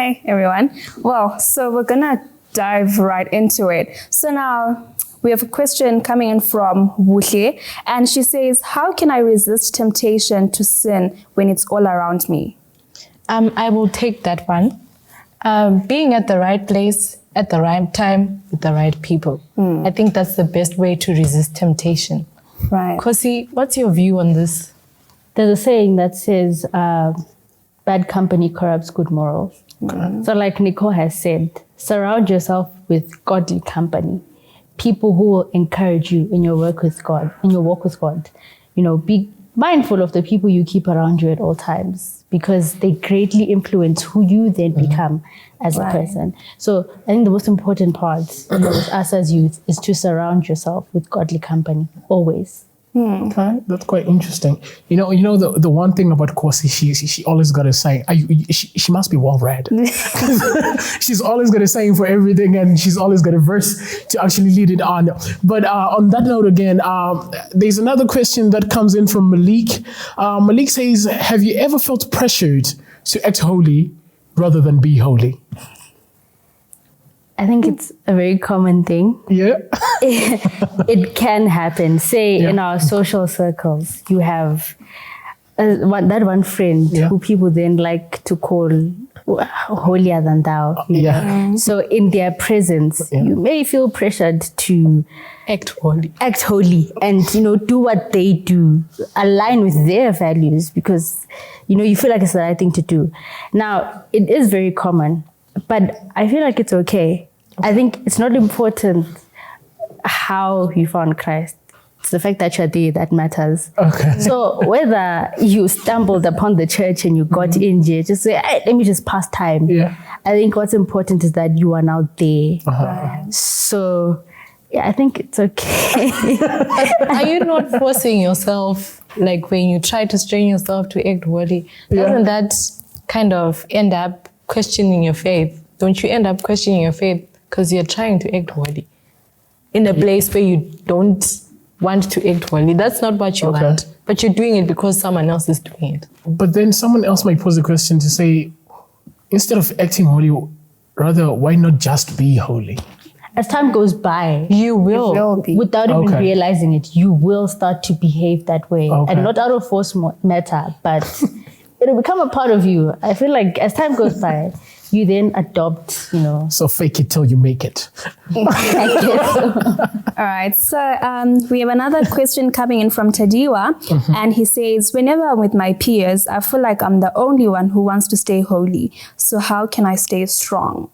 Hi, everyone. Well, so we're going to dive right into it. So now we have a question coming in from Wuhle, and she says, how can I resist temptation to sin when it's all around me? I will take that one. Being at the right place at the right time with the right people. I think that's the best way to resist temptation. Right. Khosi, what's your view on this? There's a saying that says, bad company corrupts good morals. So like Nicole has said, surround yourself with godly company, people who will encourage you in your work with God, in your walk with God. You know, be mindful of the people you keep around you at all times, because they greatly influence who you then become as a person. So I think the most important part with us as youth is to surround yourself with godly company, always. Okay, that's quite interesting. You know the one thing about Khosi, she always got a saying. She must be well read. She's always got a saying for everything, and she's always got a verse to actually lead it on. But on that note, again, there's another question that comes in from Malik. Malik says, "Have you ever felt pressured to act holy rather than be holy?" I think it's a very common thing. Yeah. It can happen. Say in our social circles, you have that one friend who people then like to call holier than thou. You know? So in their presence, you may feel pressured to Act holy. And, do what they do, align with their values, because, you feel like it's the right thing to do. Now, it is very common, but I feel like it's okay. I think it's not important how you found Christ. It's the fact that you're there that matters. Okay. So whether you stumbled upon the church and you got in here, just say, hey, let me just pass time. Yeah. I think what's important is that you are now there. Right. So yeah, I think it's okay. Are you not forcing yourself, like when you try to strain yourself to act holy? Doesn't that kind of end up questioning your faith? Don't you end up questioning your faith because you're trying to act holy in a place where you don't want to act holy? That's not what you want, but you're doing it because someone else is doing it. But then someone else might pose a question to say, instead of acting holy, rather, why not just be holy? As time goes by, you will be. Without even realizing it, you will start to behave that way. And not out of force matter, but it'll become a part of you. I feel like as time goes by, you then adopt, So fake it till you make it. I guess so. All right. So we have another question coming in from Tadiwa, and he says, whenever I'm with my peers, I feel like I'm the only one who wants to stay holy. So how can I stay strong?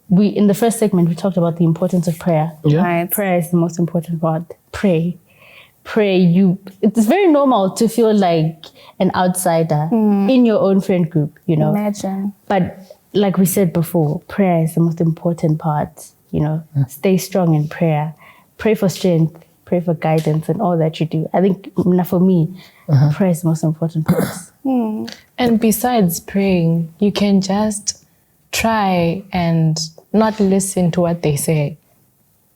In the first segment, we talked about the importance of prayer. Yeah. Right. Prayer is the most important part. Pray. It's very normal to feel like an outsider in your own friend group, Imagine. But like we said before, prayer is the most important part, Stay strong in prayer. Pray for strength, pray for guidance and all that you do. I think for me, prayer is the most important part. And besides praying, you can just try and not listen to what they say.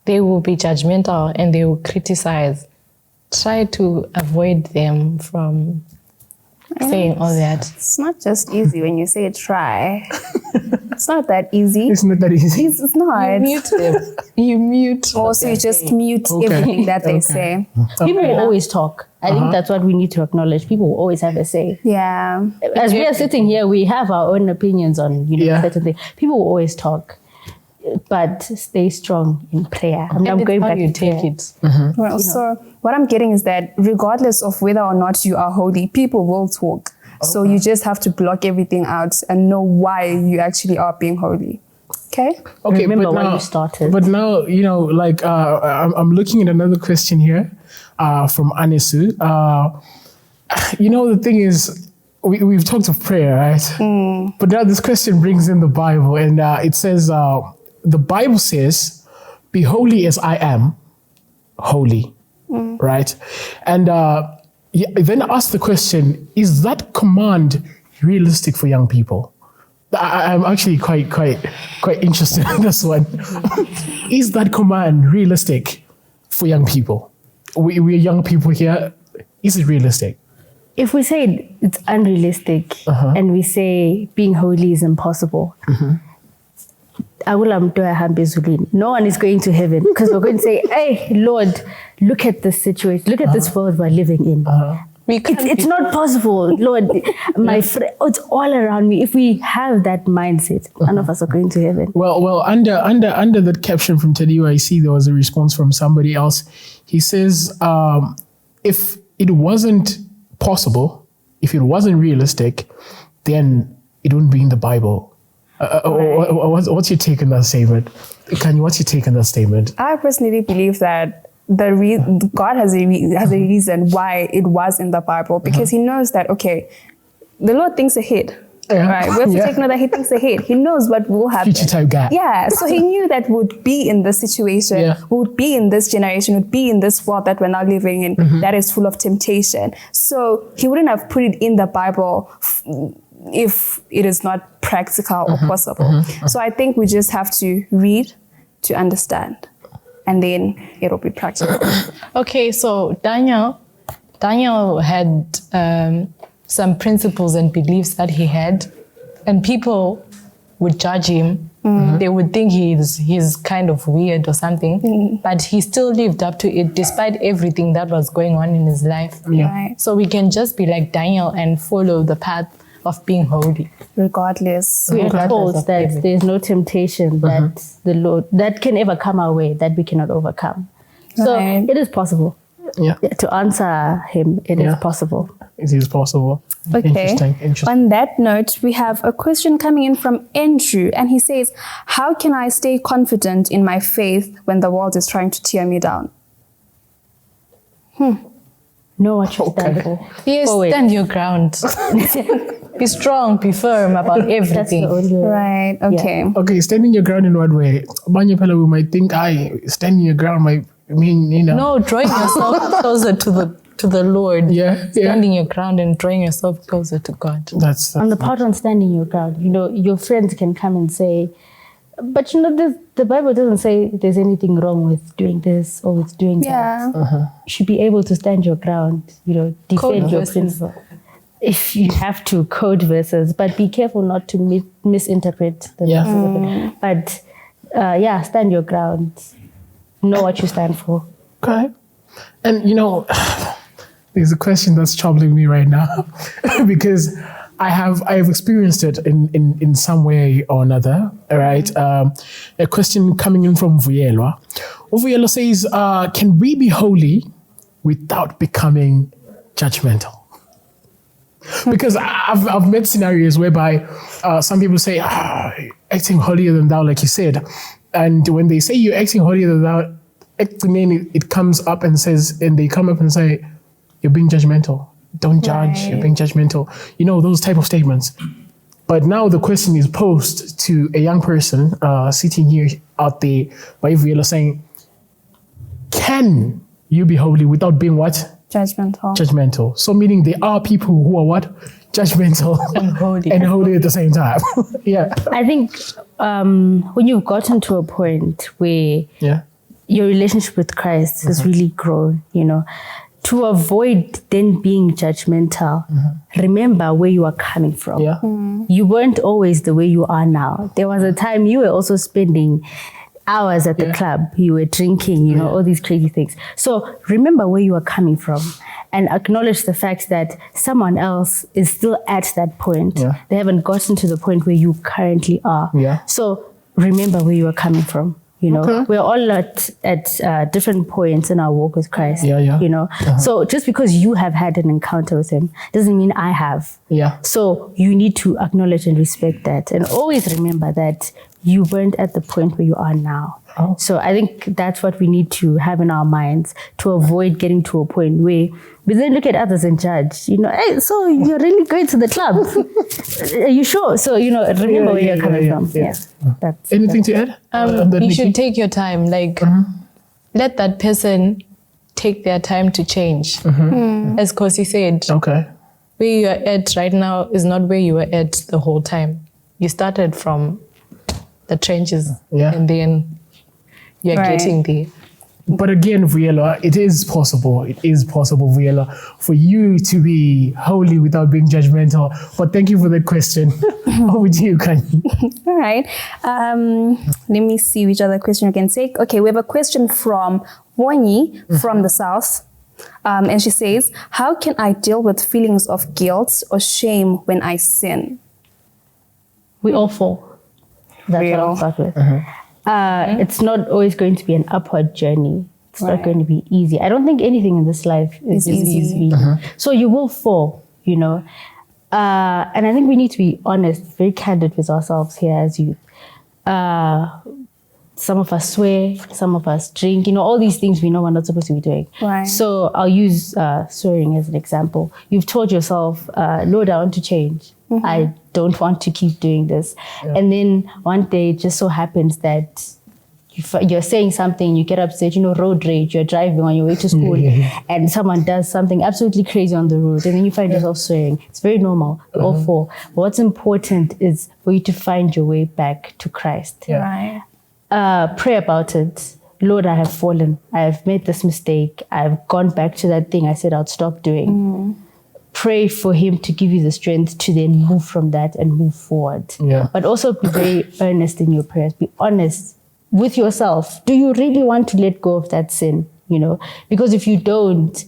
They will be judgmental and they will criticize. Try to avoid them from saying all that. It's not just easy when you say try. It's not that easy. It's not that easy. It's not. You mute them. You mute. Also, you just mute everything that they say. People will always talk. I think that's what we need to acknowledge. People will always have a say. Yeah. As we are sitting here, we have our own opinions on certain things. People will always talk, but stay strong in prayer. I'm going back to take it. Well, so what I'm getting is that regardless of whether or not you are holy, people will talk. So you just have to block everything out and know why you actually are being holy. Okay? Remember when you started. But now, I'm looking at another question here from Anisu. The thing is, we've talked of prayer, right? But now this question brings in the Bible, and it says, the Bible says, be holy as I am holy, right? And then ask the question, is that command realistic for young people? I'm actually quite interested in this one. Is that command realistic for young people? We're young people here. Is it realistic? if we say it's unrealistic and we say being holy is impossible, no one is going to heaven because we're going to say, hey, Lord, look at this situation, look at this world we're living in. It's not possible, Lord. My friend, it's all around me. If we have that mindset, none of us are going to heaven. Well, under that caption from Tadiwa, I see there was a response from somebody else. He says, if it wasn't possible, if it wasn't realistic, then it wouldn't be in the Bible. What's your take on that statement? Kanye, what's your take on that statement? I personally believe that God has a reason why it was in the Bible, because he knows that, okay, the Lord thinks ahead. Right? We have to take note that he thinks ahead. He knows what will happen. Future type guy. Yeah. So he knew that would be in this situation, would be in this generation, would be in this world that we're now living in that is full of temptation. So he wouldn't have put it in the Bible if it is not practical or possible. So I think we just have to read to understand, and then it'll be practical. Okay, so Daniel had some principles and beliefs that he had, and people would judge him. They would think he's kind of weird or something, but he still lived up to it despite everything that was going on in his life. Right. So we can just be like Daniel and follow the path of being holy. Regardless. We are told that there's no temptation that the Lord that can ever come our way that we cannot overcome. So it is possible. Yeah. To answer him, it is possible. It is possible. Okay. Interesting. On that note, we have a question coming in from Andrew, and he says, how can I stay confident in my faith when the world is trying to tear me down? Know what you stand for. Yes, stand your ground. Be strong, be firm about everything. That's the only way. Right, okay. Okay, standing your ground in what way? Banya Pella, we might think, standing your ground might mean, No, drawing yourself closer to the Lord. Standing your ground and drawing yourself closer to God. That's on the part on standing your ground, your friends can come and say, but the Bible doesn't say there's anything wrong with doing this or with doing that. You should be able to stand your ground, defend your principle. If you have to, code verses, but be careful not to misinterpret them. But stand your ground. Know what you stand for. Okay. And there's a question that's troubling me right now because I have experienced it in some way or another. All right. A question coming in from Vuyelwa. Vuyelwa says, can we be holy without becoming judgmental? Because I've met scenarios whereby some people say, acting holier than thou, like you said. And when they say you're acting holier than thou, it comes up and says, and they come up and say, you're being judgmental. Don't judge, you're being judgmental. Those type of statements. But now the question is posed to a young person sitting here out there by Vuyelwa saying, can you be holy without being what? Judgmental. So meaning there are people who are what? Judgmental and holy at the same time. I think when you've gotten to a point where your relationship with Christ has really grown, to avoid then being judgmental, remember where you are coming from. You weren't always the way you are now. There was a time you were also spending hours at the club, you were drinking, all these crazy things. So remember where you are coming from and acknowledge the fact that someone else is still at that point. They haven't gotten to the point where you currently are. So remember where you are coming from. We're all at different points in our walk with Christ. So just because you have had an encounter with him doesn't mean I have. So you need to acknowledge and respect that, and always remember that you weren't at the point where you are now. So I think that's what we need to have in our minds to avoid getting to a point where we then look at others and judge. Hey, so you're really going to the club? Are you sure? So remember where you're coming from. That's anything to add? You should take your time. Let that person take their time to change. As Kosi said, where you are at right now is not where you were at the whole time. You started from the trenches and then you're getting there. But again, Viela, it is possible. It is possible, Viela, for you to be holy without being judgmental. But thank you for that question. Over to you, Kanye. All right. Let me see which other question you can take. Okay, we have a question from Wonyi from the South. And she says, how can I deal with feelings of guilt or shame when I sin? We all fall. That's what I'll start with. It's not always going to be an upward journey. It's not going to be easy. I don't think anything in this life is easy. So you will fall, you know. And I think we need to be honest, very candid with ourselves here as youth. Some of us swear, some of us drink, you know, all these things we know we're not supposed to be doing. Right. So I'll use swearing as an example. You've told yourself, Lord, I want to change. I don't want to keep doing this. And then one day it just so happens that you're saying something, you get upset, you know, road rage, you're driving on your way to school and someone does something absolutely crazy on the road and then you find yourself swearing. It's very normal, all fall. But what's important is for you to find your way back to Christ. Right. Pray about it. Lord, I have fallen. I have made this mistake. I've gone back to that thing I said I'd stop doing. Pray for him to give you the strength to then move from that and move forward. But also be very earnest in your prayers. Be honest with yourself. Do you really want to let go of that sin? You know, because if you don't,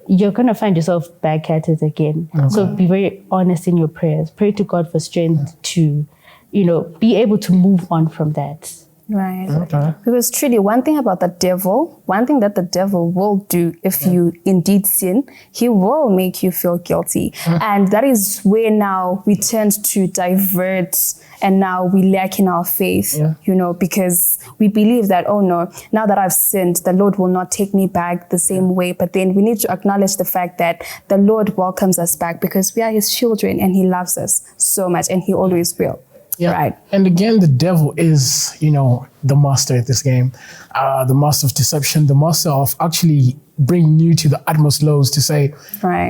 you're going to find yourself back at it again. So be very honest in your prayers. Pray to God for strength to, you know, be able to move on from that. Right. Because truly, one thing that the devil will do if you indeed sin, he will make you feel guilty. And that is where now we tend to divert and now we lack in our faith, you know, because we believe that, oh no, now that I've sinned, the Lord will not take me back the same way. But then we need to acknowledge the fact that the Lord welcomes us back because we are his children and he loves us so much and he always will. Right. And again, the devil is, you know, the master at this game, the master of deception, the master of actually bringing you to the utmost lows to say,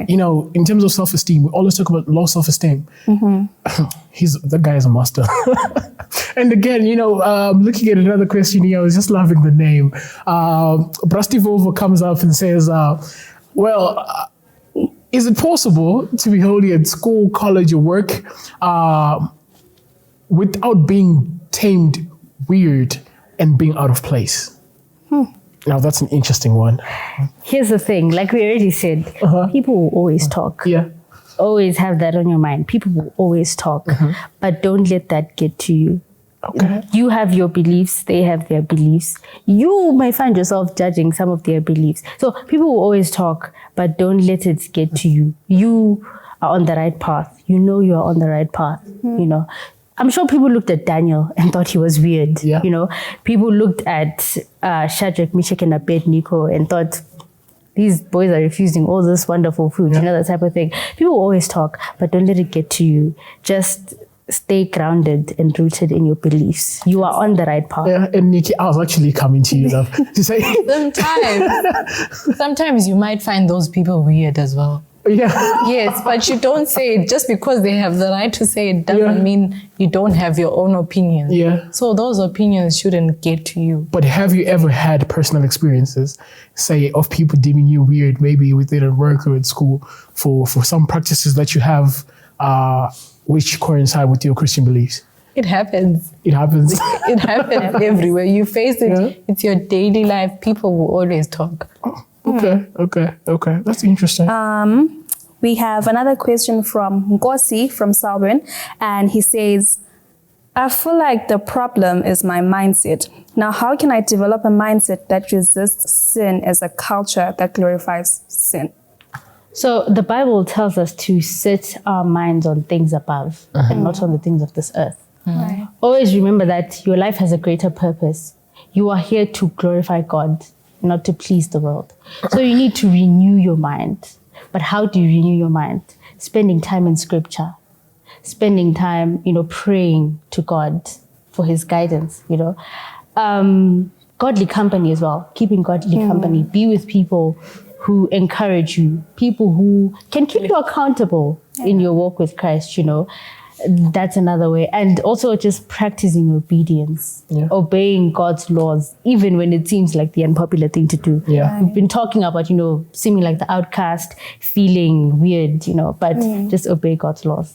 you know, in terms of self-esteem, we always talk about low self-esteem. That guy is a master. And again, you know, looking at another question here, I was just loving the name. Brastivova comes up and says, is it possible to be holy at school, college, or work without being tamed, weird, and being out of place? Now, that's an interesting one. Here's the thing, like we already said, people will always talk. Always have that on your mind. People will always talk, but don't let that get to you. You have your beliefs, they have their beliefs. You might find yourself judging some of their beliefs. So people will always talk, but don't let it get to you. You are on the right path. You know you are on the right path, you know. I'm sure people looked at Daniel and thought he was weird. You know, people looked at Shadrach, Meshach, and Abednego and thought, these boys are refusing all this wonderful food, you know, that type of thing. People always talk, but don't let it get to you. Just stay grounded and rooted in your beliefs. You are on the right path. And Nikki, I was actually coming to you, love, to say... Sometimes you might find those people weird as well. Yes, but you don't say it just because they have the right to say it doesn't mean you don't have your own opinion. So those opinions shouldn't get to you. But have you ever had personal experiences, say, of people deeming you weird, maybe within at work or at school, for some practices that you have which coincide with your Christian beliefs? It happens. It happens. It happens everywhere. You face it. It's your daily life. People will always talk. Okay. That's interesting. We have another question from Nkosi from Salburn, and he says, I feel like the problem is my mindset. Now, how can I develop a mindset that resists sin as a culture that glorifies sin? So the Bible tells us to set our minds on things above and not on the things of this earth. Always remember that your life has a greater purpose. You are here to glorify God, not to please the world. So you need to renew your mind. But how do you renew your mind? Spending time in scripture, spending time, you know, praying to God for his guidance, you know. Godly company as well, keeping godly company. Be with people who encourage you, people who can keep you accountable in your walk with Christ, you know. That's another way. And also just practicing obedience, obeying God's laws, even when it seems like the unpopular thing to do. Yeah. We've been talking about, seeming like the outcast, feeling weird, but just obey God's laws.